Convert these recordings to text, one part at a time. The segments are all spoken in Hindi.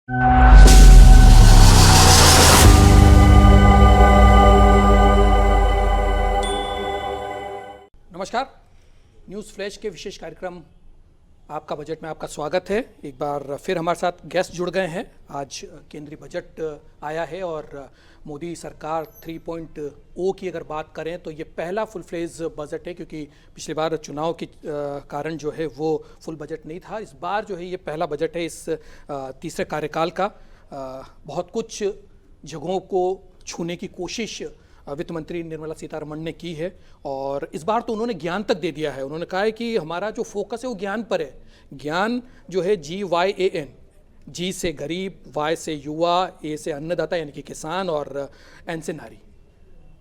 नमस्कार, न्यूज़ फ्लैश के विशेष कार्यक्रम आपका बजट में आपका स्वागत है। एक बार फिर हमारे साथ गेस्ट जुड़ गए हैं। आज केंद्रीय बजट आया है और मोदी सरकार 3.0 की अगर बात करें तो ये पहला फुल फ्लेज बजट है, क्योंकि पिछली बार चुनाव के कारण जो है वो फुल बजट नहीं था। इस बार जो है ये पहला बजट है इस तीसरे कार्यकाल का। बहुत कुछ जगहों को छूने की कोशिश वित्त मंत्री निर्मला सीतारमण ने की है और इस बार तो उन्होंने ज्ञान तक दे दिया है। उन्होंने कहा है कि हमारा जो फोकस है वो ज्ञान पर है। ज्ञान जो है GYAN, G से गरीब, Y से युवा, A से अन्नदाता यानी कि किसान और N से नारी।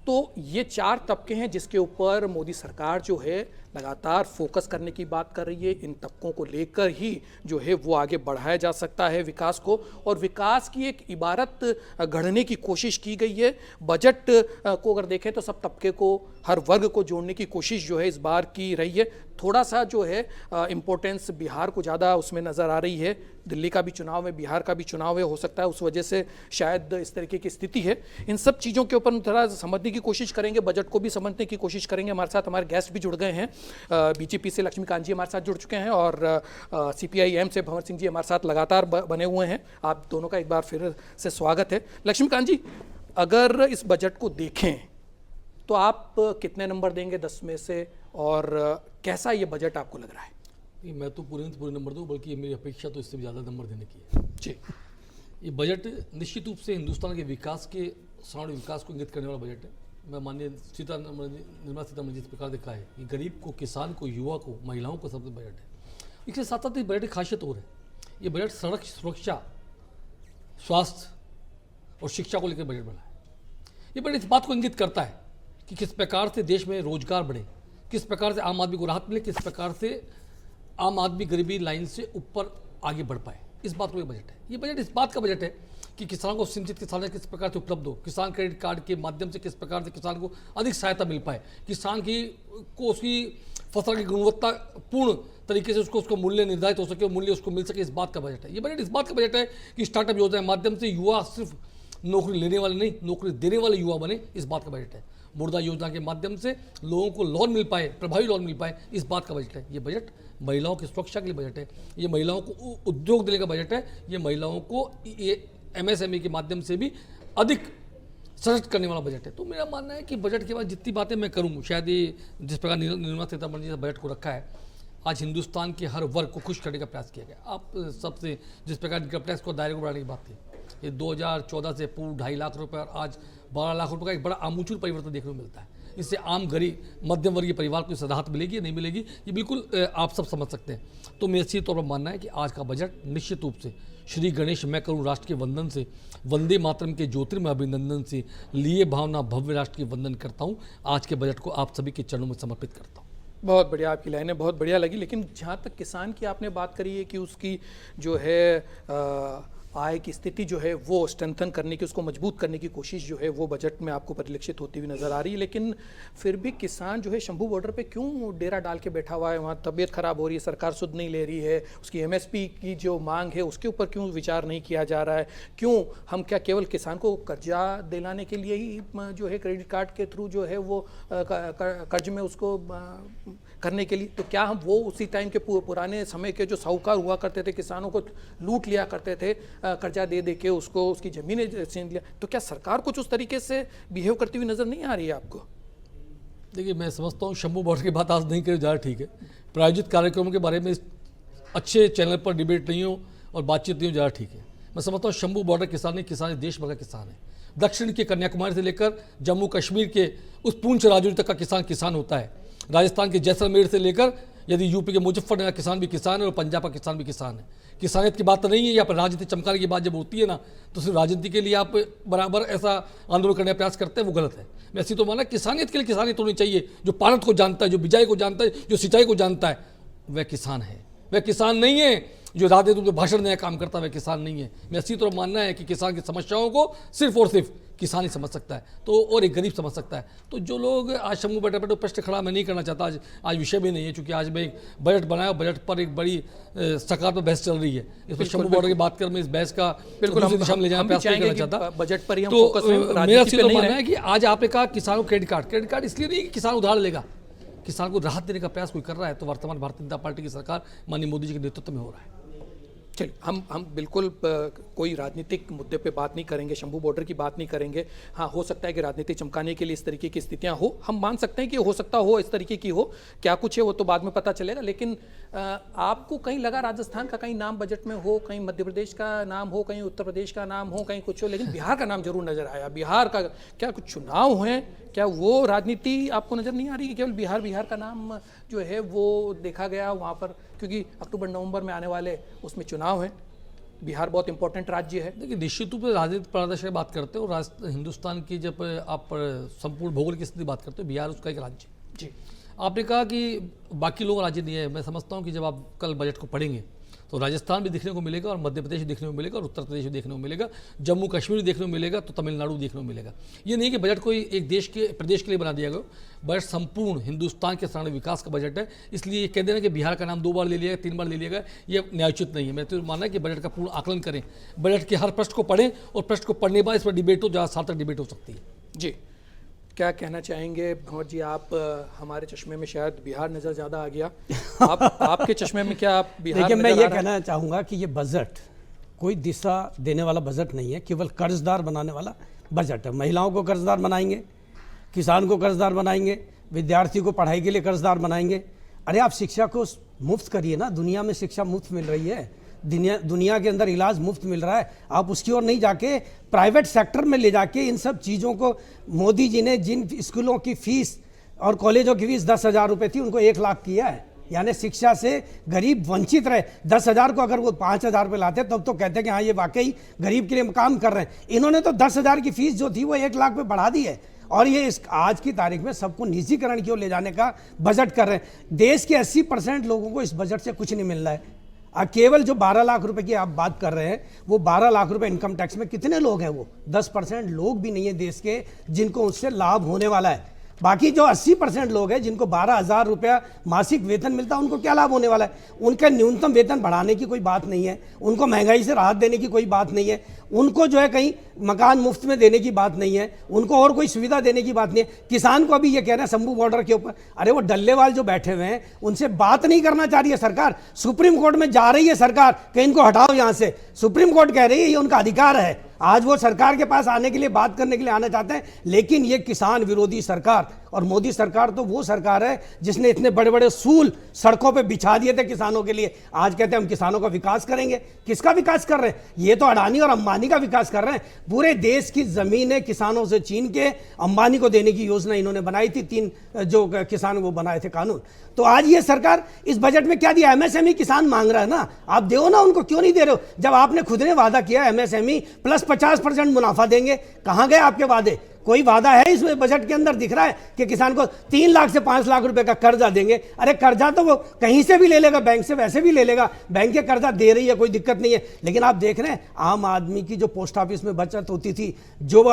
तो ये 4 तबके हैं जिसके ऊपर मोदी सरकार जो है लगातार फोकस करने की बात कर रही है। इन तबकों को लेकर ही जो है वो आगे बढ़ाया जा सकता है विकास को, और विकास की एक इबारत गढ़ने की कोशिश की गई है। बजट को अगर देखें तो सब तबके को, हर वर्ग को जोड़ने की कोशिश जो है इस बार की रही है। थोड़ा सा जो है इम्पोर्टेंस बिहार को ज़्यादा उसमें नज़र आ रही है। दिल्ली का भी चुनाव है, बिहार का भी चुनाव है, हो सकता है उस वजह से शायद इस तरीके की स्थिति है। इन सब चीज़ों के ऊपर थोड़ा समझने की कोशिश करेंगे, बजट को भी समझने की कोशिश करेंगे। हमारे साथ हमारे गेस्ट भी जुड़ गए हैं। BJP से लक्ष्मीकांत जी हमारे साथ जुड़ चुके हैं और CPIM से भंवर सिंह जी हमारे साथ लगातार बने हुए हैं। आप दोनों का एक बार फिर से स्वागत है। लक्ष्मीकांत जी, अगर इस बजट को देखें तो आप कितने नंबर देंगे 10 में से, और कैसा ये बजट आपको लग रहा है? मैं तो पूरे नंबर दूँ, बल्कि मेरी अपेक्षा तो इससे भी ज़्यादा नंबर देने की है जी। ये बजट निश्चित रूप से हिंदुस्तान के विकास के सौंड विकास को इंगित करने वाला बजट है। मैं माननीय निर्मला सीतारमण जी इस प्रकार देखा है कि गरीब को, किसान को, युवा को, महिलाओं को सबसे बजट है। इसके साथ साथ इस बजट की खासियत और है, ये बजट सड़क सुरक्षा, स्वास्थ्य और शिक्षा को लेकर बजट बना है। ये बजट इस बात को इंगित करता है कि किस प्रकार से देश में रोजगार बढ़े, किस प्रकार से आम आदमी को राहत मिले, किस प्रकार से आम आदमी गरीबी लाइन से ऊपर आगे बढ़ पाए। इस बात को ये बजट है। ये बजट इस बात का बजट है कि किसानों को सिंचित किसान किस प्रकार से उपलब्ध हो, किसान क्रेडिट कार्ड के माध्यम से किस प्रकार से किसान को अधिक सहायता मिल पाए, किसान को उसकी फसल की गुणवत्ता पूर्ण तरीके से उसको मूल्य निर्धारित हो सके, मूल्य उसको मिल सके। इस बात का बजट है। ये बजट इस बात का बजट है कि स्टार्टअप योजना के माध्यम से युवा सिर्फ नौकरी लेने वाले नहीं, नौकरी देने वाले युवा बने। इस बात का बजट है। मुद्रा योजना के माध्यम से लोगों को लोन मिल पाए, प्रभावी लोन मिल पाए। इस बात का बजट है। ये बजट महिलाओं की सुरक्षा के लिए बजट है। ये महिलाओं को उद्योग देने का बजट है। ये महिलाओं को ये MSME के माध्यम से भी अधिक सशक्त करने वाला बजट है। तो मेरा मानना है कि बजट के बाद जितनी बातें मैं करूँ, शायद ये जिस प्रकार निर्मला सीतारमण जी ने बजट को रखा है, आज हिंदुस्तान के हर वर्ग को खुश करने का प्रयास किया गया। आप सबसे जिस प्रकार इनकम टैक्स को दायरे को बढ़ाने की बात थी, ये 2014 से पूर्व 2.5 लाख रुपए और आज 12 लाख रुपए का एक बड़ा आमूल परिवर्तन देखने को मिलता है। इससे आम गरीब मध्यम वर्गीय परिवार को राहत मिलेगी या नहीं मिलेगी, ये बिल्कुल आप सब समझ सकते हैं। तो मेरा सीधे तौर पर मानना है कि आज का बजट निश्चित रूप से श्री गणेश मैं करूँ राष्ट्र के वंदन से, वंदे मातरम के ज्योतिर्मय अभिनंदन से लिए भावना भव्य राष्ट्र की वंदन करता हूँ। आज के बजट को आप सभी के चरणों में समर्पित करता हूँ। बहुत बढ़िया, आपकी लाइनें बहुत बढ़िया लगी। लेकिन जहाँ तक किसान की आपने बात करी है कि उसकी जो है आय की स्थिति जो है वो स्ट्रेंथन करने की, उसको मजबूत करने की कोशिश जो है वो बजट में आपको परिलक्षित होती हुई नज़र आ रही है। लेकिन फिर भी किसान जो है शंभू बॉर्डर पे क्यों डेरा डाल के बैठा हुआ है? वहाँ तबीयत खराब हो रही है, सरकार सुध नहीं ले रही है, उसकी MSP की जो मांग है उसके ऊपर क्यों विचार नहीं किया जा रहा है? क्यों हम क्या केवल किसान को कर्जा दिलाने के लिए ही जो है क्रेडिट कार्ड के थ्रू जो है वो कर्ज में उसको करने के लिए? तो क्या हम वो उसी टाइम के पुराने समय के जो साहूकार हुआ करते थे, किसानों को लूट लिया करते थे, कर्जा दे दे के उसको उसकी ज़मीनें छीन लिया? तो क्या सरकार कुछ उस तरीके से बिहेव करती हुई नज़र नहीं आ रही है आपको? देखिए, मैं समझता हूँ शंभू बॉर्डर की बात आज नहीं करें ज़्यादा ठीक है। प्रायोजित कार्यक्रमों के बारे में अच्छे चैनल पर डिबेट नहीं हो और बातचीत नहीं हो ज़्यादा ठीक है। मैं समझता हूँ शंभू बॉर्डर किसान नहीं, किसान देश भर का किसान है। दक्षिण के कन्याकुमारी से लेकर जम्मू कश्मीर के उस पूंछ राज्यों तक का किसान किसान होता है। राजस्थान के जैसलमेर से लेकर यदि यूपी के मुजफ्फरनगर किसान भी किसान है और पंजाब का किसान भी किसान है। किसानियत की बात तो नहीं है। यहाँ पर राजनीति चमकाने की बात जब होती है ना, तो सिर्फ राजनीति के लिए आप बराबर ऐसा आंदोलन करने का प्रयास करते हैं, वो गलत है। मैं ऐसी तो माना किसानियत के लिए किसानियत होनी चाहिए। जो पालत को जानता है, जो बिजाई को जानता है, जो सिंचाई को जानता है, वह किसान है। वह किसान नहीं है जो राधे तुम भाषण देने का काम करता है वह किसान नहीं है। मैं अच्छी तरह मानना है कि किसान की समस्याओं को सिर्फ और सिर्फ किसान ही समझ सकता है, तो और एक गरीब समझ सकता है। तो जो लोग आज शंभू बैठे प्रश्न खड़ा मैं नहीं करना चाहता, आज विषय भी नहीं है, क्योंकि आज मैं एक बजट बनाया, बजट पर एक बड़ी सकारात्मक बहस चल रही है। इस पर शंभू बॉर्डर की बात कर मैं इस बहस का बिल्कुल दूसरी दिशा में ले जाना प्रयास नहीं करना चाहता। बजट पर ही हम तो फोकस में, मेरा राजनीति अच्छी पे तरह नहीं मानना रहे। है कि आज आपने कहा किसानों को क्रेडिट कार्ड इसलिए नहीं कि किसान उधार लेगा, किसान को राहत देने का प्रयास कोई कर रहा है तो वर्तमान भारतीय जनता पार्टी की सरकार माननीय मोदी जी के नेतृत्व में हो रहा है। चलिए हम बिल्कुल कोई राजनीतिक मुद्दे पे बात नहीं करेंगे, शंभू बॉर्डर की बात नहीं करेंगे। हाँ, हो सकता है कि राजनीति चमकाने के लिए इस तरीके की स्थितियां हो, हम मान सकते हैं कि हो सकता हो इस तरीके की हो, क्या कुछ है वो तो बाद में पता चलेगा। लेकिन आपको कहीं लगा राजस्थान का कहीं नाम बजट में हो, कहीं मध्य प्रदेश का नाम हो, कहीं उत्तर प्रदेश का नाम हो, कहीं कुछ हो, लेकिन बिहार का नाम जरूर नजर आया। बिहार का क्या कुछ चुनाव हुए, क्या वो राजनीति आपको नजर नहीं आ रही कि केवल बिहार का नाम जो है वो देखा गया वहाँ पर, क्योंकि अक्टूबर नवंबर में आने वाले उसमें चुनाव हैं, बिहार बहुत इंपॉर्टेंट राज्य है। देखिए, निश्चित रूप से राजनीतिक परिदृश्य की बात करते हो, हिंदुस्तान की जब आप संपूर्ण भौगोलिक की स्थिति बात करते हो, बिहार उसका एक राज्य है। जी, आपने कहा कि बाकी लोग राज्य नहीं है। मैं समझता हूँ कि जब आप कल बजट को पढ़ेंगे तो राजस्थान भी देखने को मिलेगा, और मध्य प्रदेश भी देखने को मिलेगा, और उत्तर प्रदेश भी देखने को मिलेगा, जम्मू कश्मीर भी देखने को मिलेगा, तो तमिलनाडु देखने को मिलेगा। ये नहीं कि बजट कोई एक देश के प्रदेश के लिए बना दिया गया, बजट संपूर्ण हिंदुस्तान के सामने विकास का बजट है। इसलिए ये कह देना कि बिहार का नाम 2 बार ले लिया गया, 3 बार ले लिया गया, ये न्यायोचित नहीं है। मैं तो मानना है कि बजट का पूर्ण आकलन करें, बजट के हर प्रश्न को पढ़ें, और प्रश्न को पढ़ने के बाद इस पर डिबेट हो, जहाँ सार्थक डिबेट हो सकती है। जी, क्या कहना चाहेंगे भंवर जी? आप हमारे चश्मे में शायद बिहार नज़र ज़्यादा आ गया, आपके चश्मे में क्या आप बिहार देखिए, नजर मैं आ ये रहा है? कहना चाहूँगा कि ये बजट कोई दिशा देने वाला बजट नहीं है, केवल कर्जदार बनाने वाला बजट है। महिलाओं को कर्जदार बनाएंगे, किसान को कर्जदार बनाएंगे, विद्यार्थी को पढ़ाई के लिए कर्जदार बनाएंगे। अरे आप शिक्षा को मुफ्त करिए ना, दुनिया में शिक्षा मुफ्त मिल रही है, दुनिया के अंदर इलाज मुफ्त मिल रहा है। आप उसकी ओर नहीं जाके प्राइवेट सेक्टर में ले जाके इन सब चीज़ों को, मोदी जी ने जिन स्कूलों की फीस और कॉलेजों की फीस 10,000 रुपये थी उनको 1 लाख किया है, यानी शिक्षा से गरीब वंचित रहे। 10,000 को अगर वो 5,000 रुपये लाते तब तो कहते हैं कि हाँ ये वाकई गरीब के लिए काम कर रहे हैं। इन्होंने तो 10,000 की फीस जो थी वो 1 लाख पे बढ़ा दी है, और ये आज की तारीख में सबको निजीकरण की ओर ले जाने का बजट कर रहे हैं। देश के 80% लोगों को इस बजट से कुछ नहीं मिल रहा है। केवल जो 12 लाख रुपए की आप बात कर रहे हैं, वो 12 लाख रुपए इनकम टैक्स में कितने लोग हैं? वो 10% लोग भी नहीं है देश के जिनको उससे लाभ होने वाला है। बाकी जो 80% लोग हैं जिनको 12,000 रुपया मासिक वेतन मिलता है, उनको क्या लाभ होने वाला है? उनका न्यूनतम वेतन बढ़ाने की कोई बात नहीं है, उनको महंगाई से राहत देने की कोई बात नहीं है, उनको जो है कहीं मकान मुफ्त में देने की बात नहीं है, उनको और कोई सुविधा देने की बात नहीं है। किसान को अभी ये कह रहे हैं शंभू बॉर्डर के ऊपर, अरे वो डल्लेवाल जो बैठे हुए हैं उनसे बात नहीं करना चाह रही है सरकार। सुप्रीम कोर्ट में जा रही है सरकार कि इनको हटाओ यहाँ से। सुप्रीम कोर्ट कह रही है ये उनका अधिकार है, आज वो सरकार के पास आने के लिए, बात करने के लिए आना चाहते हैं। लेकिन ये किसान विरोधी सरकार, और मोदी सरकार तो वो सरकार है जिसने इतने बड़े बड़े सूल सड़कों पे बिछा दिए थे किसानों के लिए। आज कहते हैं हम किसानों का विकास करेंगे। किसका विकास कर रहे हैं? ये तो अडानी और अंबानी का विकास कर रहे हैं। पूरे देश की जमीनें किसानों से छीन के अंबानी को देने की योजना इन्होंने बनाई थी, 3 जो किसान वो बनाए थे कानून। तो आज ये सरकार इस बजट में क्या दिया? एमएसएमई किसान मांग रहा है ना, आप दो ना उनको, क्यों नहीं दे रहे हो? जब आपने खुद ने वादा किया एमएसएमई प्लस 50% मुनाफा देंगे, कहां गए आपके वादे? कोई वादा है इसमें बजट के अंदर? दिख रहा है कि किसान को 3 लाख से 5 लाख रुपए का कर्जा देंगे। अरे कर्जा तो वो कहीं से भी ले लेगा, बैंक से वैसे भी ले लेगा, बैंक के कर्जा दे रही है, कोई दिक्कत नहीं है। लेकिन आप देख रहे हैं आम आदमी की जो पोस्ट ऑफिस में बचत होती थी, जो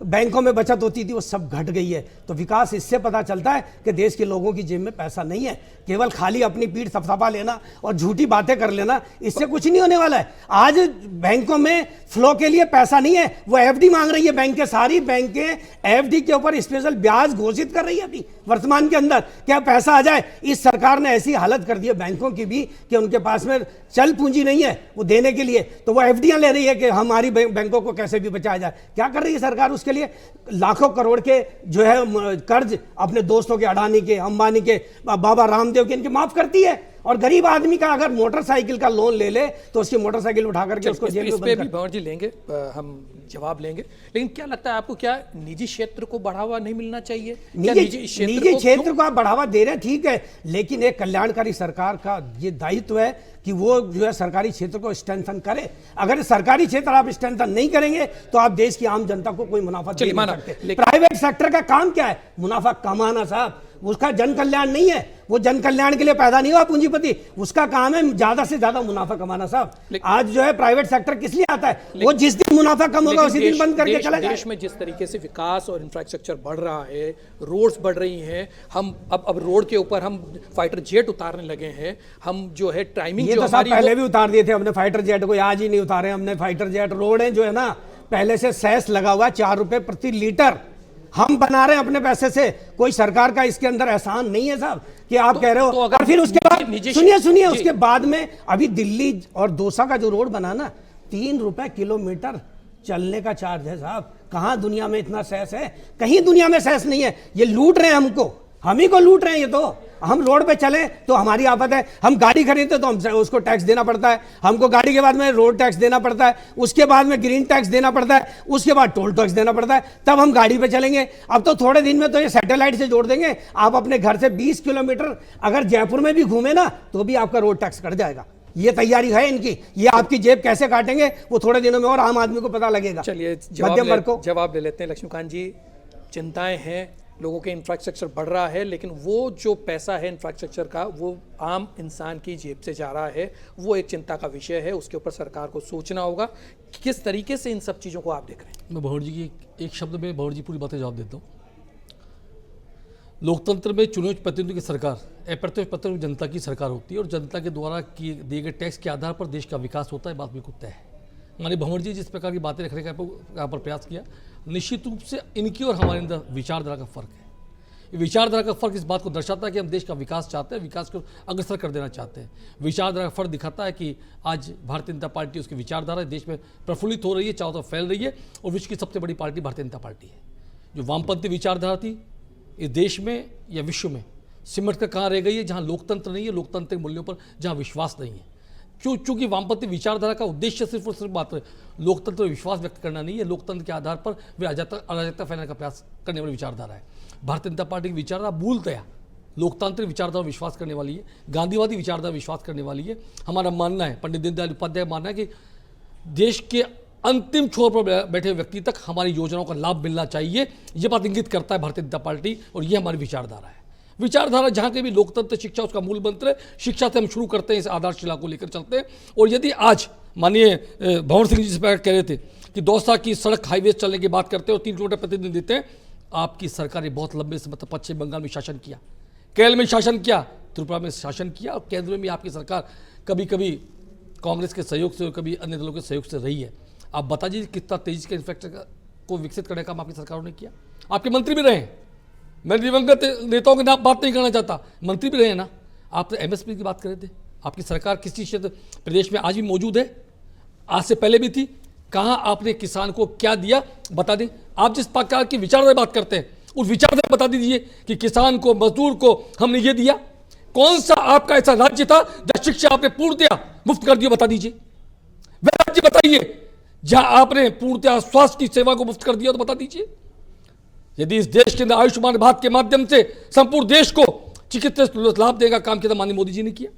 बैंकों में बचत होती थी, वो सब घट गई है। तो विकास इससे पता चलता है कि देश के लोगों की जेब में पैसा नहीं है। केवल खाली अपनी पीठ थपथपा लेना और झूठी बातें कर लेना, इससे कुछ नहीं होने वाला है। आज बैंकों में फ्लो के लिए पैसा नहीं है, वो एफडी मांग रही है बैंक के, सारी बैंकें एफडी के ऊपर स्पेशल ब्याज घोषित कर रही है अभी वर्तमान के अंदर, क्या पैसा आ जाए। इस सरकार ने ऐसी हालत कर दी है बैंकों की भी कि उनके पास में चल पूंजी नहीं है वो देने के लिए, तो वो एफडीआं ले रही है कि हमारी बैंकों को कैसे भी बचाया जाए। क्या कर रही है सरकार उसके लिए? लाखों करोड़ के जो है कर्ज अपने दोस्तों के, अडानी के, अंबानी के, बाबा रामदेव के, इनके माफ करती है। और गरीब आदमी का अगर मोटरसाइकिल का लोन ले ले तो उसकी मोटरसाइकिल उठा करके उसको जेल में बंद कर। भंवर जी लेंगे, हम जवाब लेंगे। लेकिन क्या लगता है आपको, क्या निजी क्षेत्र को बढ़ावा नहीं मिलना चाहिए? निजी क्षेत्र को आप बढ़ावा दे रहे हैं, ठीक है, लेकिन एक कल्याणकारी सरकार का ये दायित्व है कि वो जो है सरकारी क्षेत्र को स्ट्रेंथन करे। अगर सरकारी क्षेत्र आप स्ट्रेंथन नहीं करेंगे तो आप देश की आम जनता को कोई मुनाफा दे नहीं सकते। प्राइवेट सेक्टर का काम क्या है? मुनाफा कमाना साहब। उसका जन कल्याण नहीं है, वो जन कल्याण के लिए पैदा नहीं हुआ पूंजीपति, उसका काम है ज्यादा से ज्यादा मुनाफा कमाना। साहब आज जो है प्राइवेट सेक्टर किस लिए आता है, वो जिस दिन मुनाफा कम होगा उसी दिन बंद करके चला जाए। देश में जिस तरीके से विकास और इंफ्रास्ट्रक्चर बढ़ रहा है, रोड्स बढ़ रही हैं, हम अब रोड के ऊपर हम फाइटर जेट उतारने लगे हैं, हम जो है टाइमिंग ये जो तो साहब हमारी पहले भी उतार दिए थे हमने फाइटर जेट को, आज ही नहीं उतारे हमने फाइटर जेट। रोड है जो है ना पहले से सेस लगा हुआ है 4 रुपए प्रति लीटर, हम बना रहे हैं अपने पैसे से, कोई सरकार का इसके अंदर एहसान नहीं है साहब कि आप कह रहे हो। और फिर उसके बाद सुनिए उसके बाद में अभी दिल्ली और दौसा का जो रोड बना ना 3 रुपए किलोमीटर चलने का चार्ज है साहब। कहां दुनिया में इतना सेस है, कहीं दुनिया में सेस नहीं है। ये लूट रहे हैं हमको, हम ही को लूट रहे हैं। ये तो हम रोड पे चले तो हमारी आफत है, हम गाड़ी खरीदते तो हम उसको टैक्स देना पड़ता है, हमको गाड़ी के बाद में रोड टैक्स देना पड़ता है, उसके बाद में ग्रीन टैक्स देना पड़ता है, उसके बाद टोल टैक्स देना पड़ता है, तब हम गाड़ी पे चलेंगे। अब तो थोड़े दिन में तो ये सैटेलाइट से जोड़ देंगे, आप अपने घर से 20 किलोमीटर अगर जयपुर में भी घूमे ना तो भी आपका रोड टैक्स कट जाएगा। ये तैयारी है इनकी, ये आपकी जेब कैसे काटेंगे वो थोड़े दिनों में और आम आदमी को पता लगेगा। चलिए मध्यम वर्ग को जवाब ले लेते हैं। लक्ष्मीकांत जी, चिंताएं हैं, लोगों के इंफ्रास्ट्रक्चर बढ़ रहा है, लेकिन वो जो पैसा है इंफ्रास्ट्रक्चर का वो आम इंसान की जेब से जा रहा है, वो एक चिंता का विषय है। उसके ऊपर सरकार को सोचना होगा किस तरीके से इन सब चीज़ों को आप देख रहे हैं। मैं भंवर जी की एक शब्द में भंवर जी पूरी बातें जवाब देता हूँ। लोकतंत्र में चुने हुए प्रतिनिधियों की सरकार अप्रत्यक्ष प्रतिनिधि जनता की सरकार होती है और जनता के द्वारा किए दिए गए टैक्स के आधार पर देश का विकास होता है, बात बिल्कुल तय है। माननीय भंवर जी जिस प्रकार की बातें रखने का यहाँ पर प्रयास किया, निश्चित रूप से इनकी और हमारे अंदर विचारधारा का फर्क है। ये विचारधारा का फर्क इस बात को दर्शाता है कि हम देश का विकास चाहते हैं, विकास को अग्रसर कर देना चाहते हैं। विचारधारा का फर्क दिखाता है कि आज भारतीय जनता पार्टी उसकी विचारधारा देश में प्रफुल्लित हो रही है, चारों तरफ फैल रही है और विश्व की सबसे बड़ी पार्टी भारतीय जनता पार्टी है। जो वामपंथी विचारधारा थी इस देश में या विश्व में सिमट कर कहाँ रह गई है, जहाँ लोकतंत्र नहीं है, लोकतंत्र के मूल्यों पर जहाँ विश्वास नहीं है। चूंकि वामपंथी विचारधारा का उद्देश्य सिर्फ और सिर्फ मात्र लोकतंत्र में विश्वास व्यक्त करना नहीं है, लोकतंत्र के आधार पर वे अराजकता फैलाने का प्रयास करने वाली विचारधारा है। भारतीय जनता पार्टी की विचारधारा मूलतया लोकतांत्रिक विचारधारा विश्वास करने वाली है, गांधीवादी विचारधारा विश्वास करने वाली है। हमारा मानना है, पंडित दीनदयाल उपाध्याय मानना है कि देश के अंतिम छोर पर बैठे व्यक्ति तक हमारी योजनाओं का लाभ मिलना चाहिए। ये बात इंगित करता है भारतीय जनता पार्टी और ये हमारी विचारधारा है। विचारधारा जहाँ के भी लोकतंत्र शिक्षा उसका मूल मंत्र है, शिक्षा से हम शुरू करते हैं, इस आधारशिला को लेकर चलते हैं। और यदि आज माननीय भंवर सिंह जी जिस प्रकार कह रहे थे कि दौसा की सड़क हाईवे चलने की बात करते हैं और 3 किलोमीटर प्रतिदिन देते हैं, आपकी सरकार ने बहुत लंबे समय तक पश्चिम बंगाल में शासन किया, केरल में शासन किया, त्रिपुरा में शासन किया और केंद्र में आपकी सरकार कभी कभी कांग्रेस के सहयोग से और कभी अन्य दलों के सहयोग से रही है। आप बता दीजिए कितना तेजी के इंफ्रास्ट्रक्चर को विकसित करने का काम आपकी सरकारों ने किया। आपके मंत्री भी रहे हैं, मैं दिवंगत नेताओं के नाम बात नहीं करना चाहता, मंत्री भी रहे हैं ना। आप तो एमएसपी की बात कर रहे थे, आपकी सरकार किसी क्षेत्र प्रदेश में आज भी मौजूद है, आज से पहले भी थी। कहाँ आपने किसान को क्या दिया बता दें। आप जिस प्रकार की विचारधारा बात करते हैं उस विचारधारा बता दीजिए कि किसान को, मजदूर को हमने ये दिया। कौन सा आपका ऐसा राज्य था जहां शिक्षा आपने पूर्णतया मुफ्त कर दिया, बता दीजिए। वह राज्य बताइए जहां आपने पूर्णतया स्वास्थ्य की सेवा को मुफ्त कर दिया, तो बता दीजिए। यदि इस देश के अंदर आयुष्मान भारत के माध्यम से संपूर्ण देश को चिकित्सा लाभ देने का काम किया, माननीय मोदी जी ने किया।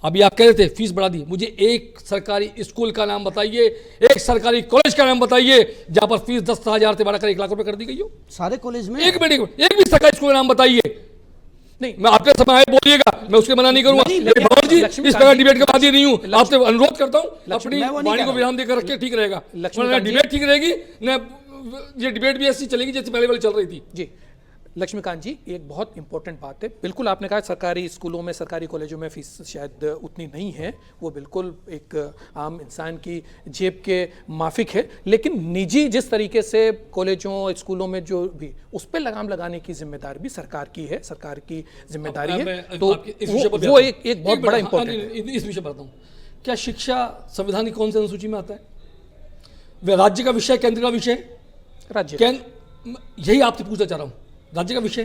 अभी आप कह रहे थे फीस बढ़ा दी, मुझे एक सरकारी स्कूल का नाम बताइए, एक सरकारी कॉलेज का नाम बताइए जहां पर फीस 10,000 से बढ़ाकर 1 लाख रुपए कर दी गई हो। सारे कॉलेज में एक भी सरकारी स्कूल का नाम बताइए। नहीं, मैं आपके समय आए बोलिएगा, मैं उसके मना नहीं करूंगा। भंवर जी इस प्रकार डिबेट के बाद ही नहीं हूं, आपसे अनुरोध करता हूं अपनी वाणी को विराम देकर रखे, ठीक रहेगा। डिबेट ठीक रहेगी न, ये डिबेट भी ऐसी चलेगी जैसे पहले वाली चल रही थी। जी लक्ष्मीकांत जी, एक बहुत इंपॉर्टेंट बात है। बिल्कुल आपने कहा सरकारी स्कूलों में, सरकारी कॉलेजों में फीस शायद उतनी नहीं है, वो बिल्कुल एक आम इंसान की जेब के माफिक है। लेकिन निजी जिस तरीके से कॉलेजों स्कूलों में जो भी, उस पर लगाम लगाने की जिम्मेदारी भी सरकार की है, सरकार की जिम्मेदारी है। तो वो एक बहुत बड़ा इंपॉर्टेंट। इस विषय पर बताऊँ, क्या शिक्षा संविधान की कौन सी अनुसूची में आता है? वह राज्य का विषय, केंद्र का विषय? राज्य। यही आपसे पूछना चाह रहा हूँ, राज्य का विषय।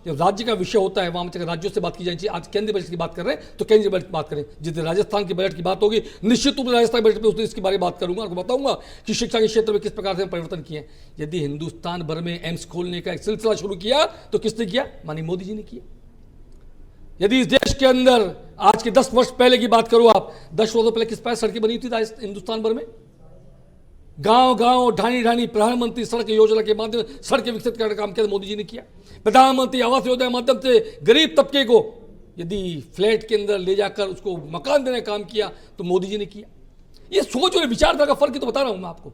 जब राज्य का विषय होता है वहां राज्यों से बात की जानी चाहिए। आज केंद्रीय बजट की बात कर रहे हैं तो केंद्रीय बजट की बात करें। जिस दिन राजस्थान के बजट की बात होगी निश्चित रूप से राजस्थान बजट में उस दिन इसके बारे में बात करूंगा और बताऊंगा कि शिक्षा के क्षेत्र में किस प्रकार से परिवर्तन किए। यदि हिंदुस्तान भर में एम्स खोलने का एक सिलसिला शुरू किया तो किसने किया? माननीय मोदी जी ने किया। यदि इस देश के अंदर आज के 10 वर्ष पहले की बात करूं, आप 10 वर्षों पहले किस प्रकार सड़कें बनी थी हिंदुस्तान भर में? गांव गांव ढाणी ढाणी प्रधानमंत्री सड़क योजना के माध्यम से सड़कें विकसित करने का काम किया मोदी जी ने किया। प्रधानमंत्री आवास योजना के माध्यम से गरीब तबके को यदि फ्लैट के अंदर ले जाकर उसको मकान देने का काम किया तो मोदी जी ने किया। ये सोच और विचारधारा का फर्क ही तो बता रहा हूं मैं आपको।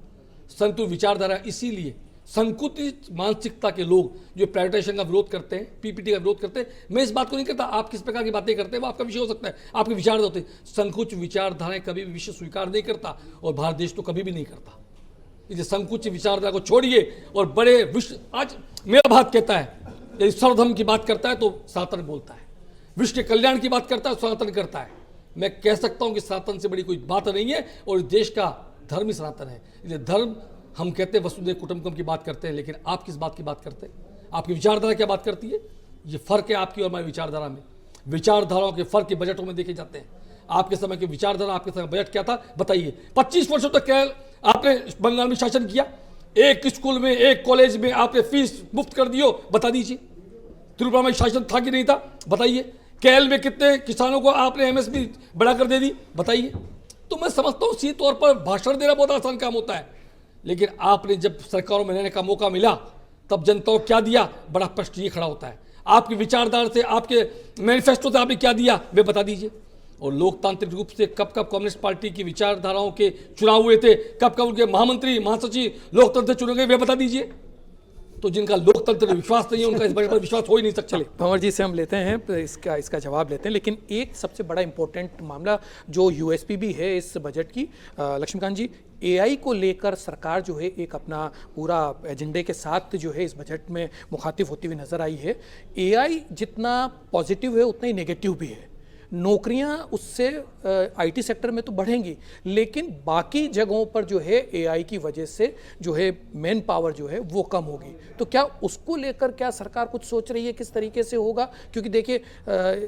संतुलित विचारधारा इसीलिए संकुचित मानसिकता के लोग जो प्राइवेटाइजेशन का विरोध करते हैं, पीपीटी का विरोध करते हैं, मैं इस बात को नहीं करता आप किस प्रकार की बातें करते हैं वो आपका विषय हो सकता है, आपके विचारधारा होते हैं। संकुचित विचारधाराएं कभी भी विश्व स्वीकार नहीं करता और भारत देश तो कभी भी नहीं करता। इसलिए संकुचित विचारधारा को छोड़िए और बड़े विश्व, आज मेरा भारत कहता है यदि सर्वधर्म की बात करता है तो सनातन बोलता है, विश्व के कल्याण की बात करता है सनातन करता है। मैं कह सकता हूं कि सनातन से बड़ी कोई बात नहीं है और देश का धर्म ही सनातन है। इसलिए धर्म हम कहते हैं वसुधैव कुटुंबकम की बात करते हैं, लेकिन आप किस बात की बात करते हैं, आपकी विचारधारा क्या बात करती है? ये फर्क है आपकी और हमारी विचारधारा में। विचारधाराओं के फर्क के बजटों में देखे जाते हैं। आपके समय की विचारधारा, आपके समय बजट क्या था बताइए। 25 वर्षों तक क्या आपने बंगाल में शासन किया? एक स्कूल में, एक कॉलेज में आपने फीस मुफ्त कर दियो, बता दीजिए। त्रिपुरा में शासन था कि नहीं था बताइए। केरल में कितने किसानों को आपने एमएसपी बढ़ाकर दे दी बताइए। तो मैं समझता हूँ सीधे तौर पर भाषण देना बहुत आसान काम होता है, लेकिन आपने जब सरकारों में रहने का मौका मिला तब जनता को क्या दिया, बड़ा प्रश्न ये खड़ा होता है। आपकी विचारधारा से, आपके मैनिफेस्टो से आपने क्या दिया वे बता दीजिए। और लोकतांत्रिक रूप से कब कब कम्युनिस्ट पार्टी की विचारधाराओं के चुनाव हुए थे, कब कब उनके महामंत्री महासचिव लोकतंत्र से चुने गए वे बता दीजिए। तो जिनका लोकतंत्र में विश्वास नहीं है उनका इस बजट पर विश्वास हो ही नहीं सकता। चलिए भंवर जी से हम लेते हैं तो इसका जवाब लेते हैं, लेकिन एक सबसे बड़ा इंपॉर्टेंट मामला जो यूएसपी भी है इस बजट की, लक्ष्मीकांत जी, एआई को लेकर सरकार जो है एक अपना पूरा एजेंडे के साथ जो है इस बजट में मुखातिब होती हुई नजर आई है। एआई जितना पॉजिटिव है उतना ही नेगेटिव भी है। नौकरियां उससे आईटी सेक्टर में तो बढ़ेंगी, लेकिन बाकी जगहों पर जो है एआई की वजह से जो है मैन पावर जो है वो कम होगी। तो क्या उसको लेकर क्या सरकार कुछ सोच रही है, किस तरीके से होगा? क्योंकि देखिए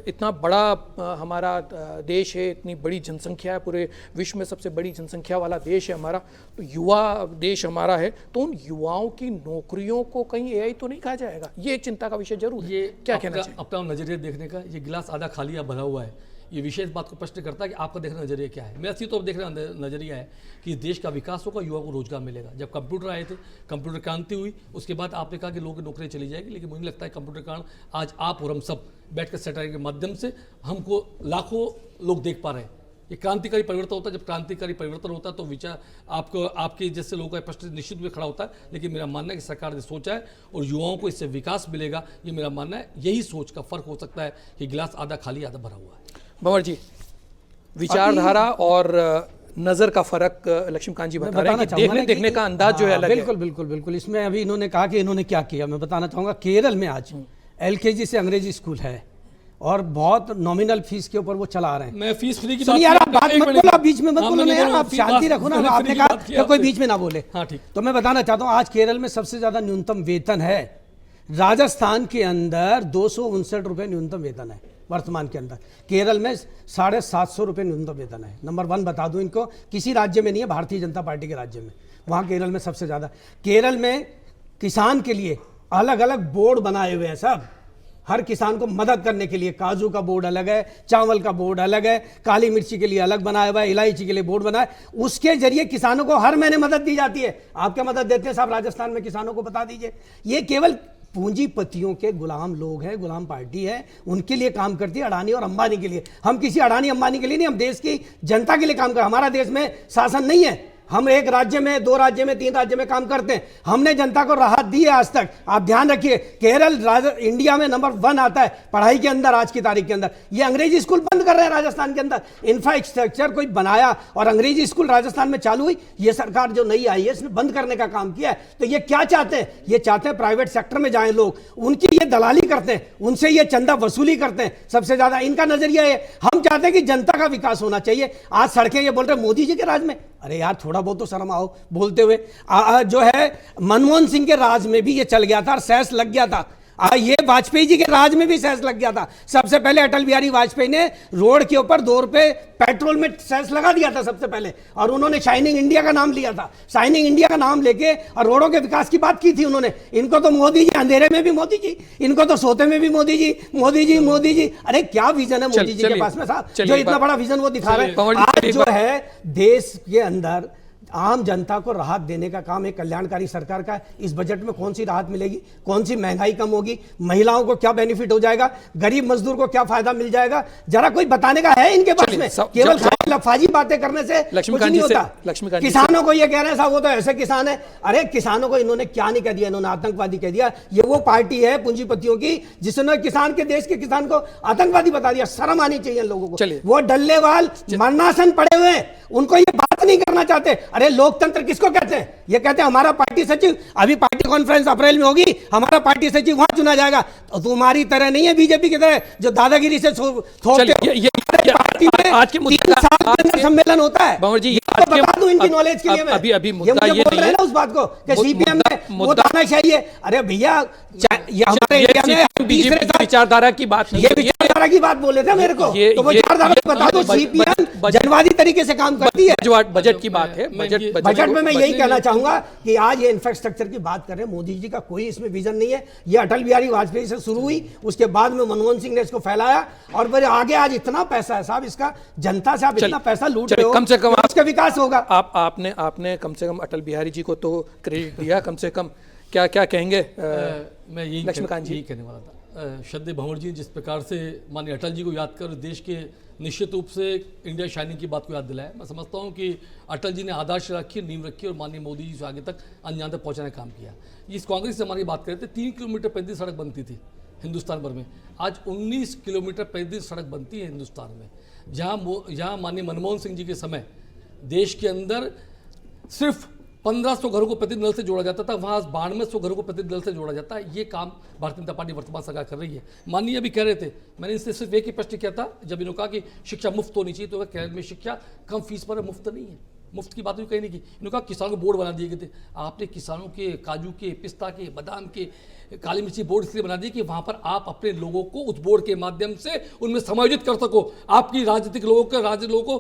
इतना बड़ा हमारा देश है, इतनी बड़ी जनसंख्या है, पूरे विश्व में सबसे बड़ी जनसंख्या वाला देश है हमारा, तो युवा देश हमारा है, तो उन युवाओं की नौकरियों को कहीं एआई तो नहीं खा जाएगा? ये एक चिंता का विषय जरूर है। ये क्या कहना चाहिए? अपना नजरिया देखने का, ये गिलास आधा खाली या भरा हुआ है, ये विषय इस बात को प्रश्न करता है कि आपका देखना नजरिया क्या है। मेरा सीधे तौर पर देखना नजरिया है कि देश का विकास होगा, युवा को रोजगार मिलेगा। जब कंप्यूटर आए थे, कंप्यूटर क्रांति हुई, उसके बाद आपने कहा कि लोगों की नौकरी चली जाएगी, लेकिन मुझे लगता है कंप्यूटर कारण आज आप और हम सब बैठकर सैटेलाइट के माध्यम से हमको लाखों लोग देख पा रहे हैं। ये क्रांतिकारी परिवर्तन होता है। जब क्रांतिकारी परिवर्तन होता है तो विचार आपको, आपके जैसे लोगों का प्रश्न निश्चित रूप से खड़ा होता है, लेकिन मेरा मानना है कि सरकार ने सोचा है और युवाओं को इससे विकास मिलेगा, ये मेरा मानना है। यही सोच का फर्क हो सकता है कि गिलास आधा खाली आधा भरा हुआ है। भंवर जी, विचारधारा और नजर का फर्क लक्ष्मीकांत जी बता रहे हैं कि देखने का अंदाज जो है अलग है। बिल्कुल बिल्कुल बिल्कुल। इसमें अभी इन्होंने कहा कि इन्होंने क्या किया, मैं बताना चाहूंगा। केरल में आज एलकेजी से अंग्रेजी स्कूल है और बहुत नॉमिनल फीस के ऊपर वो चला रहे हैं। मैं फीस फ्री की बात यार, आप बात मत बोलो, आप बीच में मत बोलो ना यार, आप शांति रखो ना। आपने कहा कोई बीच में ना बोले। हाँ ठीक। तो मैं बताना चाहता हूँ आज केरल में सबसे ज्यादा न्यूनतम वेतन है। राजस्थान के अंदर 259 रुपये न्यूनतम वेतन है वर्तमान के अंदर। केरल में 750 रुपये न्यूनतम वेतन है। नंबर 1 बता दूं इनको, किसी राज्य में नहीं है, भारतीय जनता पार्टी के राज्य में, वहाँ केरल में सबसे ज़्यादा। केरल में किसान के लिए अलग अलग बोर्ड बनाए हुए हैं सब, हर किसान को मदद करने के लिए। काजू का बोर्ड अलग है, चावल का बोर्ड अलग है, काली मिर्ची के लिए अलग बनाया हुआ है, इलायची के लिए बोर्ड बनाया है। उसके जरिए किसानों को हर महीने मदद दी जाती है। आप क्या मदद देते हैं साहब राजस्थान में किसानों को, बता दीजिए। ये केवल पूंजीपतियों के गुलाम लोग हैं, गुलाम पार्टी है, उनके लिए काम करती है, अडानी और अंबानी के लिए। हम किसी अडानी अंबानी के लिए नहीं, हम देश की जनता के लिए काम कर। हमारा देश में शासन नहीं है, हम एक राज्य में, 2 राज्य में, 3 राज्य में काम करते हैं। हमने जनता को राहत दी है आज तक। आप ध्यान रखिए, केरल इंडिया में नंबर 1 आता है पढ़ाई के अंदर आज की तारीख के अंदर। ये अंग्रेजी स्कूल बंद कर रहे हैं राजस्थान के अंदर। इंफ्रास्ट्रक्चर कोई बनाया और अंग्रेजी स्कूल राजस्थान में चालू हुई, ये सरकार जो नई आई है इसने बंद करने का काम किया है। तो ये क्या चाहते हैं? ये चाहते हैं प्राइवेट सेक्टर में जाएं लोग, उनकी ये दलाली करते हैं, उनसे ये चंदा वसूली करते हैं सबसे ज्यादा। इनका नजरिया है, हम चाहते हैं कि जनता का विकास होना चाहिए। आज सड़कें ये बोल रहे मोदी जी के राज में, अरे यार थोड़ा बहुत तो शर्म आओ बोलते हुए। जो है मनमोहन सिंह के राज में भी ये चल गया था और सेस लग गया था। ये वाजपेयी जी के राज में भी सेस लग गया था। सबसे पहले अटल बिहारी वाजपेयी ने रोड के ऊपर 2 रुपए पेट्रोल में सेस लगा दिया था सबसे पहले, और उन्होंने शाइनिंग इंडिया का नाम लिया था। शाइनिंग इंडिया का नाम लेके और रोडों के विकास की बात की थी उन्होंने। इनको तो मोदी जी, अंधेरे में भी मोदी जी, इनको तो सोते में भी मोदी जी, मोदी जी, मोदी जी। अरे क्या विजन है मोदी जी के पास में साहब, जो इतना बड़ा विजन वो दिखा रहे हैं। आज जो है देश के अंदर आम जनता को राहत देने का काम एक कल्याणकारी सरकार का है। इस बजट में कौन सी राहत मिलेगी, कौन सी महंगाई कम होगी, महिलाओं को क्या बेनिफिट हो जाएगा, गरीब मजदूर को क्या फायदा मिल जाएगा, जरा कोई बताने का है इनके पास में? केवल लफाजी बातें करने से कुछ नहीं होता। किसानों को ये कह रहे हैं साहब वो तो ऐसे किसान है, अरे किसानों को इन्होंने क्या नहीं कह दिया, इन्होंने आतंकवादी कह दिया। ये वो पार्टी है पूंजीपतियों की जिसने किसान के, देश के किसान को आतंकवादी बता दिया। शर्म आनी चाहिए इन लोगों को। वो डल्लेवाल मरनासन पड़े हुए हैं, उनको ये बात नहीं करना चाहते। अरे लोकतंत्र किसको कहते हैं? ये कहते हैं हमारा पार्टी सचिव, अभी पार्टी कॉन्फ्रेंस अप्रैल में होगी, हमारा पार्टी सचिव वहां चुना जाएगा। तो तुम्हारी तरह नहीं है बीजेपी की तरह जो दादागिरी से पार्टी में आज के मुद्दे सम्मेलन होता है। भंवर जी तो बता दूं इनकी नॉलेज के लिए मैं, अभी मुद्दा ये बोल रहे हैं ना उस बात को कि सीपीएम में वो दाना चाहिए। अरे भैया ये हमारे इंडिया में बीजेपी विचारधारा की बात नहीं, ये विचारधारा की बात बोले थे मेरे को, तो विचारधारा बता दो। सीपीएम जनवादी तरीके से काम करती है। बजट की बात है, बजट में मैं यही कहना चाहूंगा कि आज ये इंफ्रास्ट्रक्चर की बात कर रहे हैं, मोदी जी का कोई इसमें विजन नहीं है। ये अटल बिहारी वाजपेयी से शुरू हुई, उसके बाद में मनमोहन सिंह ने इसको फैलाया और फिर आगे आज इतना पैसा है साहब इसका, जनता से आप इतना पैसा लूट रहे हो, कम से कम इसका विकास होगा। आपने कम से कम अटल बिहारी जी को तो क्रेडिट दिया, कम से कम क्या क्या कहेंगे? मैं यही लक्ष्मीकांत जी कहने वाला था। श्रद्धेय भंवर जी जिस प्रकार से माननीय अटल जी को याद कर देश के निश्चित रूप से इंडिया शाइनिंग की बात को याद दिलाया। मैं समझता हूं कि अटल जी ने आदर्श रखी, नींव रखी और माननीय मोदी जी से आगे तक अंजाम तक पहुंचाने का काम किया। इस कांग्रेस से हमारी बात करें तो 3 किलोमीटर पैदल सड़क बनती थी हिंदुस्तान भर में, आज 19 किलोमीटर पैदल सड़क बनती है हिंदुस्तान में। जहाँ माननीय मनमोहन सिंह जी के समय देश के अंदर सिर्फ 1500 घरों को प्रतिदिन नल से जोड़ा जाता था, वहाँ 9200 घरों को प्रतिदिन नल से जोड़ा जाता है। ये काम भारतीय जनता पार्टी वर्तमान सरकार कर रही है। माननीय अभी कह रहे थे, मैंने इनसे सिर्फ एक ही प्रश्न किया था जब इन्होंने कहा कि शिक्षा मुफ्त होनी चाहिए, तो केरल में शिक्षा कम फीस पर है, मुफ्त नहीं है। मुफ्त की बात भी कहीं नहीं की। इन्होंने कहा किसानों को बोर्ड बना दिए गए थे। आपने किसानों के काजू के, पिस्ता के, बादाम के, काली मिर्ची बोर्ड इसलिए बना दिए कि वहाँ पर आप अपने लोगों को उस बोर्ड के माध्यम से उनमें समायोजित कर सको, आपकी राजनीतिक लोगों को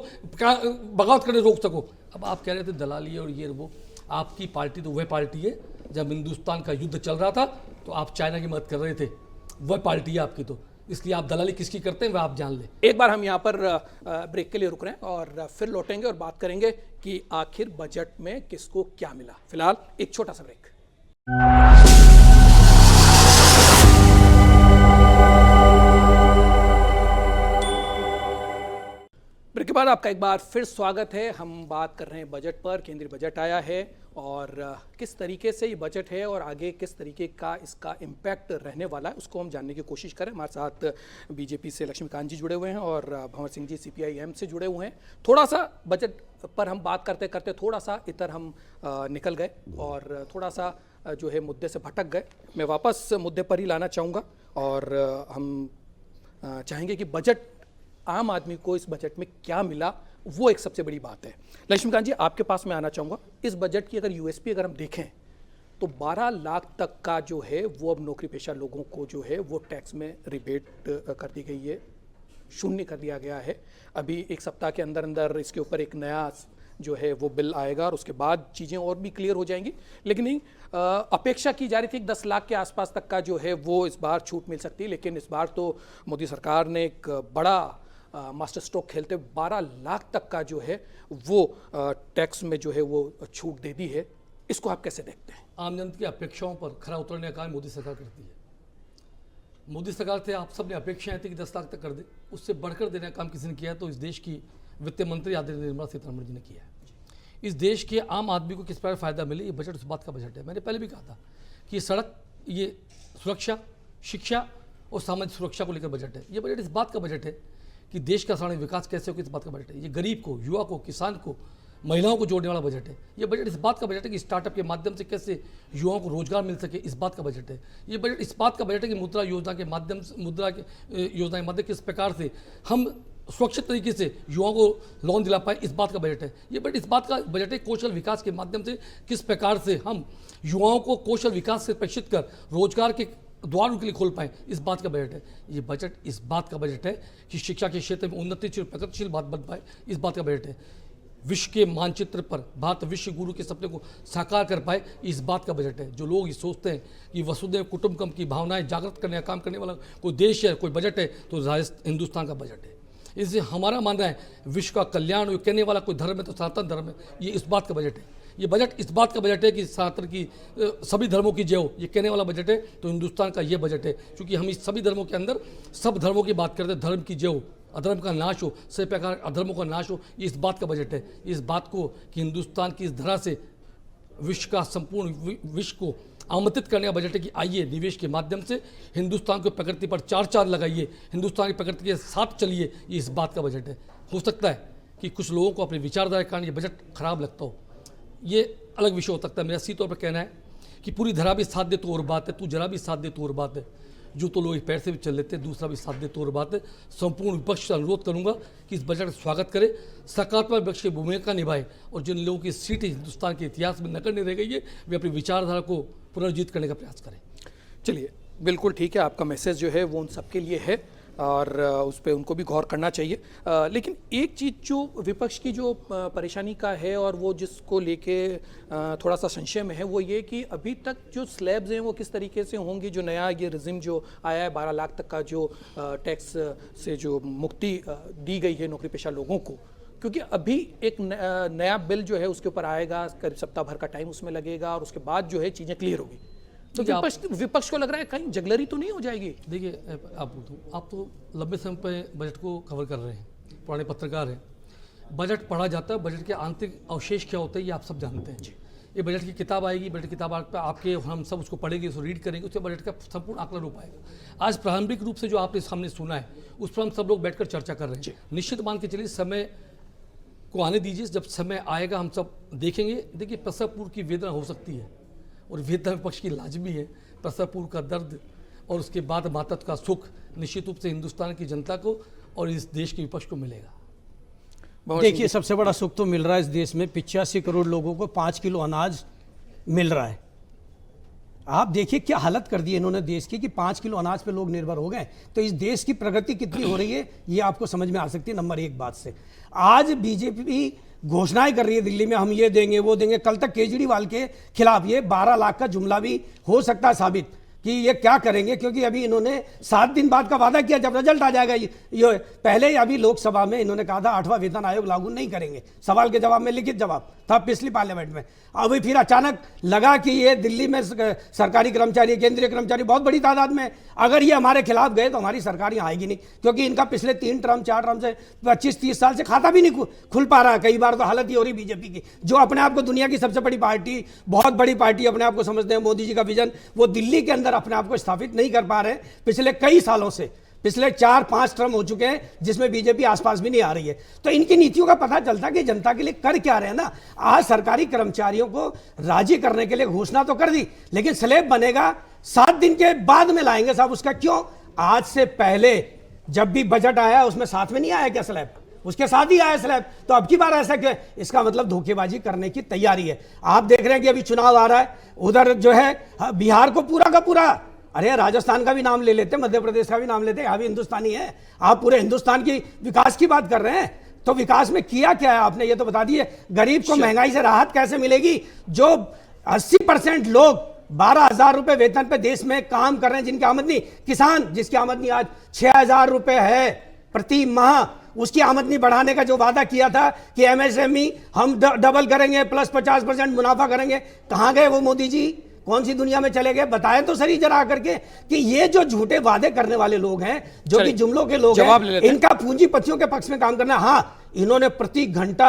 बगावत करने रोक सको। अब आप कह रहे थे दलाली और ये वो, आपकी पार्टी तो वह पार्टी है जब हिंदुस्तान का युद्ध चल रहा था तो आप चाइना की मदद कर रहे थे, वह पार्टी है आपकी। तो इसलिए आप दलाली किसकी करते हैं वह आप जान लें। एक बार हम यहाँ पर ब्रेक के लिए रुक रहे हैं और फिर लौटेंगे और बात करेंगे कि आखिर बजट में किसको क्या मिला। फिलहाल एक छोटा सा ब्रेक। ब्रेक के बाद आपका एक बार फिर स्वागत है। हम बात कर रहे हैं बजट पर। केंद्रीय बजट आया है और किस तरीके से ये बजट है और आगे किस तरीके का इसका इम्पैक्ट रहने वाला है उसको हम जानने की कोशिश करें। हमारे साथ बीजेपी से लक्ष्मीकांत जी जुड़े हुए हैं और भंवर सिंह जी CPIM से जुड़े हुए हैं। थोड़ा सा बजट पर हम बात करते करते थोड़ा सा इधर हम निकल गए और थोड़ा सा जो है मुद्दे से भटक गए। मैं वापस मुद्दे पर ही लाना चाहूँगा और हम चाहेंगे कि बजट, आम आदमी को इस बजट में क्या मिला, वो एक सबसे बड़ी बात है। लक्ष्मीकांत जी आपके पास मैं आना चाहूँगा। इस बजट की अगर USP अगर हम देखें तो 12 लाख तक का जो है वो अब नौकरी पेशा लोगों को जो है वो टैक्स में रिबेट कर दी गई है, शून्य कर दिया गया है। अभी एक सप्ताह के अंदर अंदर इसके ऊपर एक नया जो है वो बिल आएगा और उसके बाद चीज़ें और भी क्लियर हो जाएंगी। लेकिन नहीं, अपेक्षा की जा रही थी कि 10 लाख के आसपास तक का जो है वो इस बार छूट मिल सकती है, लेकिन इस बार तो मोदी सरकार ने एक बड़ा मास्टर स्ट्रोक खेलते हुए 12 लाख तक का जो है वो टैक्स में जो है वो छूट दे दी है। इसको आप कैसे देखते हैं? आम जनता की अपेक्षाओं पर खरा उतरने का काम मोदी सरकार करती है। मोदी सरकार से आप सब ने अपेक्षाएं थी कि 10 लाख तक कर दे, उससे बढ़कर देने का काम किसी ने किया है तो इस देश की वित्त मंत्री आदरणीय निर्मला सीतारमण जी ने किया है। इस देश के आम आदमी को किस प्रकार फायदा मिले, ये बजट उस बात का बजट है। मैंने पहले भी कहा था कि सड़क, ये सुरक्षा, शिक्षा और सामाजिक सुरक्षा को लेकर बजट है। ये बजट इस बात का बजट है कि देश का सामान्य विकास कैसे हो, किस बात का बजट है। ये गरीब को, युवा को, किसान को, महिलाओं को जोड़ने वाला बजट है। ये बजट इस बात का बजट है कि स्टार्टअप के माध्यम से कैसे युवाओं को रोजगार मिल सके, इस बात का बजट है। ये बजट इस बात का बजट है कि मुद्रा योजना के माध्यम से किस प्रकार से हम सुरक्षित तरीके से युवाओं को लोन दिला पाए, इस बात का बजट है। ये बजट इस बात का बजट है कौशल विकास के माध्यम से किस प्रकार से हम युवाओं को कौशल विकास से प्रशिक्षित कर रोजगार के द्वार उनके लिए खोल पाए, इस बात का बजट है। ये बजट इस बात का बजट है कि शिक्षा के क्षेत्र में उन्नतिशील प्रगतिशील बात बन पाए, इस बात का बजट है। विश्व के मानचित्र पर भारत विश्व गुरु के सपने को साकार कर पाए, इस बात का बजट है। जो लोग ये सोचते हैं कि वसुधैव कुटुंबकम की भावनाएं जागृत करने का काम करने वाला कोई देश है, कोई बजट है, तो हिंदुस्तान का बजट है। इसलिए हमारा मानना है विश्व का कल्याण ये कहने वाला कोई धर्म है तो सनातन धर्म है। ये इस बात का बजट है, ये बजट इस बात का बजट है कि सनातन की सभी धर्मों की जय हो, ये कहने वाला बजट है। तो हिंदुस्तान का ये बजट है, क्योंकि हम इस सभी धर्मों के अंदर सब धर्मों की बात करते हैं, धर्म की जय हो, अधर्म का नाश हो, सभी प्रकार अधर्मों का नाश हो, ये इस बात का बजट है। इस बात को कि हिंदुस्तान की इस धरा से विश्व का संपूर्ण विश्व को आमंत्रित करने का बजट है कि आइए निवेश के माध्यम से हिंदुस्तान को प्रकृति पर चार चांद लगाइए, हिंदुस्तान की प्रकृति के साथ चलिए, ये इस बात का बजट है। हो सकता है कि कुछ लोगों को अपनी विचारधारा के कारण ये बजट खराब लगता हो, ये अलग विषय हो सकता है। मेरा सीधे तौर पर कहना है कि पूरी धरा भी साथ दे तो और बात है, तू जरा भी साथ दे तो और बात है, जो तो लोग एक पैर से भी चल लेते हैं, दूसरा भी साथ दे तो और बात है। संपूर्ण विपक्ष से अनुरोध करूंगा कि इस बजट का स्वागत करे, सकारात्मक विपक्ष की भूमिका निभाए, और जिन लोगों की सीट हिंदुस्तान के इतिहास में नकल नहीं रह गई है, वे अपनी विचारधारा को पुनर्जीत करने का प्रयास करें। चलिए, बिल्कुल ठीक है, आपका मैसेज जो है वो उन सबके लिए है और उस पर उनको भी गौर करना चाहिए। लेकिन एक चीज़ जो विपक्ष की जो परेशानी का है और वो जिसको लेके थोड़ा सा संशय में है, वो ये कि अभी तक जो स्लैब्स हैं वो किस तरीके से होंगी। जो नया ये रिजिम जो आया है 12 लाख तक का जो टैक्स से जो मुक्ति दी गई है नौकरी पेशा लोगों को, क्योंकि अभी एक नया बिल जो है उसके ऊपर आएगा, करीब सप्ताह भर का टाइम उसमें लगेगा और उसके बाद जो है चीज़ें क्लियर होगी। तो विपक्ष को लग रहा है कहीं जगलरी तो नहीं हो जाएगी। देखिए, आप तो लंबे समय पर बजट को कवर कर रहे हैं, पुराने पत्रकार हैं। बजट पढ़ा जाता है, बजट के आंतरिक अवशेष क्या होते हैं ये आप सब जानते हैं। ये बजट की किताब आएगी, बजट की किताब आपके हम सब उसको पढ़ेंगे, उसको रीड करेंगे, उससे बजट का संपूर्ण आंकलन हो पाएगा। आज प्रारंभिक रूप से जो आपने सामने सुना है उस पर हम सब लोग बैठकर चर्चा कर रहे हैं। निश्चित मान के चलिए समय को आने दीजिए, जब समय आएगा हम सब देखेंगे। देखिए, प्रसवपूर्व की वेदना हो सकती है और वेदना विपक्ष की लाजमी है, प्रसवपूर्व का दर्द और उसके बाद मातृत्व का सुख निश्चित रूप से हिंदुस्तान की जनता को और इस देश के विपक्ष को मिलेगा। देखिए, सबसे बड़ा सुख तो मिल रहा है इस देश में, 85 करोड़ लोगों को 5 किलो अनाज मिल रहा है। आप देखिए क्या हालत कर दी है इन्होंने देश की कि 5 किलो अनाज पे लोग निर्भर हो गए। तो इस देश की प्रगति कितनी हो रही है ये आपको समझ में आ सकती है। नंबर एक बात से, आज बीजेपी घोषणाएं कर रही है दिल्ली में, हम ये देंगे वो देंगे। कल तक केजरीवाल के खिलाफ ये 12 लाख का जुमला भी हो सकता है साबित कि ये क्या करेंगे, क्योंकि अभी इन्होंने 7 दिन बाद का वादा किया जब रिजल्ट आ जाएगा। ये पहले ही अभी लोकसभा में इन्होंने कहा था 8वां वेतन आयोग लागू नहीं करेंगे, सवाल के जवाब में लिखित जवाब था पिछली पार्लियामेंट में। अभी फिर अचानक लगा कि ये दिल्ली में सरकारी कर्मचारी, केंद्रीय कर्मचारी बहुत बड़ी तादाद में, अगर ये हमारे खिलाफ गए तो हमारी सरकार यहाँ आएगी नहीं, क्योंकि इनका पिछले 3 टर्म 4 टर्म से 25-30 साल से खाता भी नहीं खुल पा रहा है। कई बार तो हालत ही हो रही बीजेपी की, जो अपने आप को दुनिया की सबसे बड़ी पार्टी, बहुत बड़ी पार्टी अपने आप को समझते हैं, मोदी जी का विजन, वो दिल्ली के अंदर अपने आप को स्थापित नहीं कर पा रहे पिछले कई सालों से। पिछले 4-5 टर्म हो चुके हैं जिसमें बीजेपी आसपास भी नहीं आ रही है। तो इनकी नीतियों का पता चलता कि जनता के लिए कर क्या रहे हैं ना। आज सरकारी कर्मचारियों को राजी करने के लिए घोषणा तो कर दी, लेकिन स्लैब बनेगा 7 दिन के बाद में लाएंगे साहब। उसका क्यों? आज से पहले जब भी बजट आया उसमें साथ में नहीं आया क्या स्लैब? उसके साथ ही आया स्लैब। तो अब की बार ऐसा क्यों? इसका मतलब धोखेबाजी करने की तैयारी है। आप देख रहे हैं कि अभी चुनाव आ रहा है, उधर जो है बिहार को पूरा का पूरा, अरे राजस्थान का भी नाम ले लेते, मध्य प्रदेश का भी नाम लेते, यहाँ भी हिंदुस्तानी है। आप पूरे हिंदुस्तान की विकास की बात कर रहे हैं, तो विकास में किया क्या है आपने ये तो बता दिए। गरीब को महंगाई से राहत कैसे मिलेगी? जो 80% लोग 12,000 रुपए वेतन पे देश में काम कर रहे हैं, जिनकी आमदनी, किसान जिसकी आमदनी आज 6,000 रुपए है प्रति माह, उसकी आमदनी बढ़ाने का जो वादा किया था कि एमएसएमई हम डबल करेंगे, प्लस 50% मुनाफा करेंगे, कहां गए वो मोदी जी? कौन सी दुनिया में चले गए? बताएं तो सही जरा करके कि ये जो झूठे वादे करने वाले लोग हैं, जो कि जुमलों के लोग हैं, इनका पूंजीपतियों के पक्ष में काम करना। हाँ, इन्होंने प्रति घंटा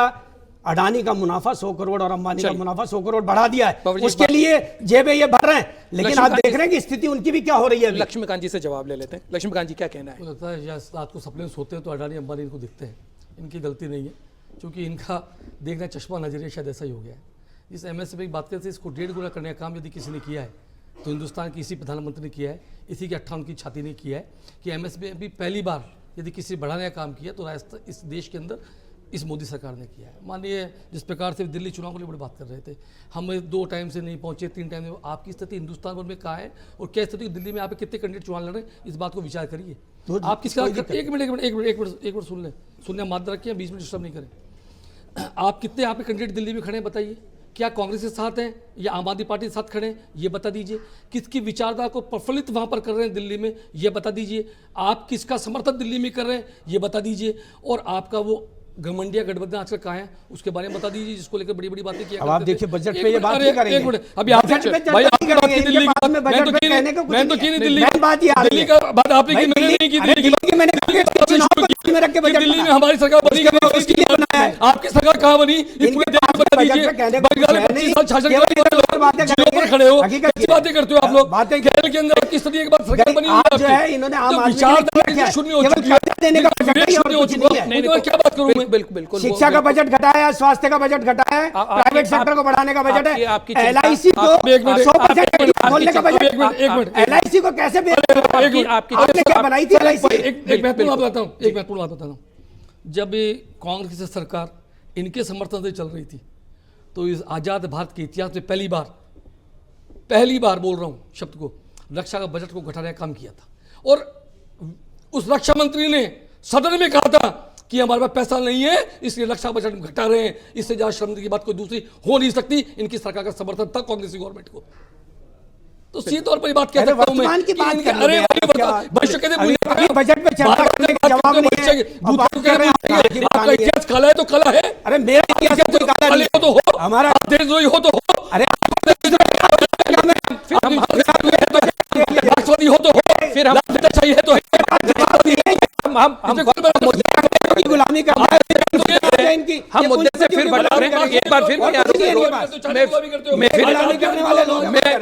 अडानी का मुनाफा 100 करोड़ और अंबानी का मुनाफा 100 करोड़ बढ़ा दिया है, उसके लिए जेबें ये भर रहे हैं। लेकिन आप देख रहे हैं कि स्थिति उनकी भी क्या हो रही है। लक्ष्मीकांत जी से जवाब ले लेते हैं। लक्ष्मीकांत जी क्या कहना है? लगता है या रात को सपने सोते हैं तो अडानी अंबानी इनको दिखते हैं। इनकी गलती नहीं है, क्योंकि इनका देखना चश्मा नजरिया शायद ऐसा ही हो गया है। इस एमएसपी की बात करते हैं, इसको 1.5 गुना करने का काम यदि किसी ने किया है तो हिंदुस्तान की इसी प्रधानमंत्री ने किया है, इसी की 58 की छाती ने किया है कि एमएसपी अभी पहली बार यदि किसी बढ़ाने का काम किया तो राजस्थान इस देश के अंदर इस मोदी सरकार ने किया है। मानिए जिस प्रकार से दिल्ली चुनाव के लिए बड़ी बात कर रहे थे, हम 2 टाइम से नहीं पहुंचे, 3 टाइम में, आपकी स्थिति हिंदुस्तान भर में कहाँ है और क्या स्थिति दिल्ली में? आप कितने कैंडिडेट चुनाव लड़ रहे हैं, इस बात को विचार करिए। तो आप किसका एक मिनट सुन लें, सुनने मात्र रखिए, 20 मिनट डिस्टर्ब नहीं करें। आप कितने यहाँ पे कैंडिडेट दिल्ली में खड़े हैं बताइए? क्या कांग्रेस के साथ हैं या आम आदमी पार्टी के साथ खड़े हैं, ये बता दीजिए। किसकी विचारधारा को प्रफुल्लित वहाँ पर कर रहे हैं दिल्ली में, ये बता दीजिए। आप किसका समर्थन दिल्ली में कर रहे हैं, ये बता दीजिए। और आपका वो घमंडिया गठबंधन आजकल कहाँ है, उसके बारे में बता दीजिए, जिसको लेकर बड़ी बड़ी बातें किया अब आप देखिए बजट पे ये बात नहीं करेंगे। एक मिनट, अभी आप भाई आपने बात की दिल्ली की बात, मैं तो की नहीं दिल्ली दिल्ली का बात आपने की, मैंने नहीं की दिल्ली की बात। दिल्ली में हमारी सरकार बनी, आपकी सरकार कहाँ बनी, पूरे देश में बता दीजिए। बंगाल में 25 साल शासन जिलों पर खड़े हो, कैसी बातें करते हो आप लोग। केरल के अंदर किस तरीके की बात सरकार बनी हुई है, विचारधारा शून्य हो चुकी है, शून्य हो चुका है। क्या बात करूँ मैं? बिल्कुल शिक्षा का बजट घटाया, स्वास्थ्य का बजट घटाया, प्राइवेट सेक्टर को बढ़ाने का बजट है, LIC को 100% खोलने का बजट। LIC को कैसे आपने क्या बनाई थी LIC? एक महत्वपूर्ण बात बताता हूँ। जब कांग्रेस की सरकार इनके समर्थन से चल रही थी, तो इस आजाद भारत के इतिहास में पहली बार बोल रहा हूँ शब्द को, रक्षा का बजट को घटाने का काम किया था। और उस रक्षा मंत्री ने सदन में कहा था कि हमारे पास पैसा नहीं है, इसलिए रक्षा बजट घटा रहे हैं। इससे ज्यादा शर्मिंदगी की बात कोई दूसरी हो नहीं सकती। इनकी सरकार का समर्थन था कांग्रेस की गवर्नमेंट को, तो सीधे तौर पर बात कह सकता हूं मैं। अरे भविष्य के बजट पे चर्चा करने का जवाब नहीं है। आपका इतिहास काला है तो काला है। अरे मेरा इतिहास कोई काला नहीं तो हो, हमारा देशद्रोही हो तो हो, अरे राष्ट्रवादी हो तो हो, फिर हम चाहिए तो गुलामी का हम मुद्दे से फिर बढ़ रहे हैं। एक बार फिर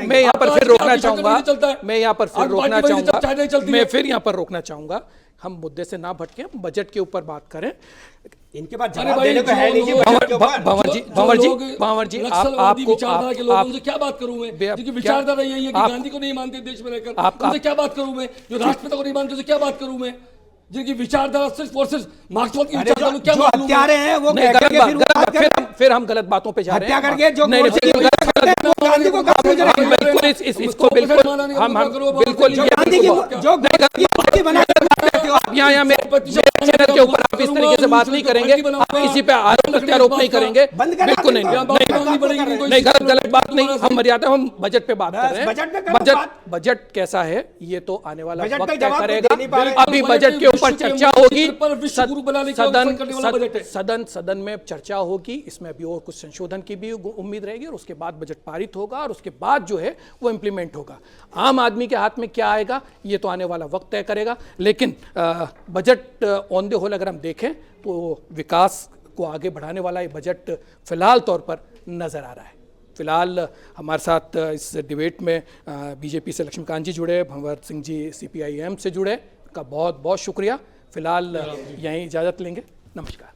मैं यहाँ पर फिर रोकना चाहूंगा। हम मुद्दे से ना भटके, हम बजट के ऊपर बात करें। इनके पास जवाब देने को है नहीं। भंवर जी आपको क्या बात करूं मैं, क्योंकि विचारधारा यही है कि गांधी को नहीं मानते देश में रहकर, उनसे क्या बात करूं मैं। जो राष्ट्रपिता को नहीं मानते, क्या बात करूं मैं। जिनकी विचारधारा सिर्फ और सिर्फ मार्क्सवाद की विचारधारा, क्या हत्यारे हैं वो फिर हम गलत बातों पे जा रहे हैं। हत्या करके जो चैनल के ऊपर आप इस तरीके से बात नहीं करेंगे, आप किसी पे आरोप नहीं करेंगे, बिल्कुल नहीं, गलत बात नहीं। हम मर्यादा, हम बजट पे बात कर रहे हैं। बजट कैसा है ये तो आने वाला वक्त तय करेगा। अभी बजट के ऊपर चर्चा होगी, सदन में चर्चा होगी, इसमें अभी और कुछ संशोधन की भी उम्मीद रहेगी, और उसके बाद बजट पारित होगा, और उसके बाद जो है वो इंप्लीमेंट होगा। आम आदमी के हाथ में क्या आएगा ये तो आने वाला वक्त तय करेगा। लेकिन बजट ऑन द होल अगर हम देखें तो विकास को आगे बढ़ाने वाला ये बजट फिलहाल तौर पर नजर आ रहा है। फिलहाल हमारे साथ इस डिबेट में बीजेपी से लक्ष्मीकांत जी जुड़े, भंवर सिंह जी CPIM से जुड़े, का बहुत बहुत शुक्रिया। फिलहाल यहीं इजाज़त लेंगे, नमस्कार।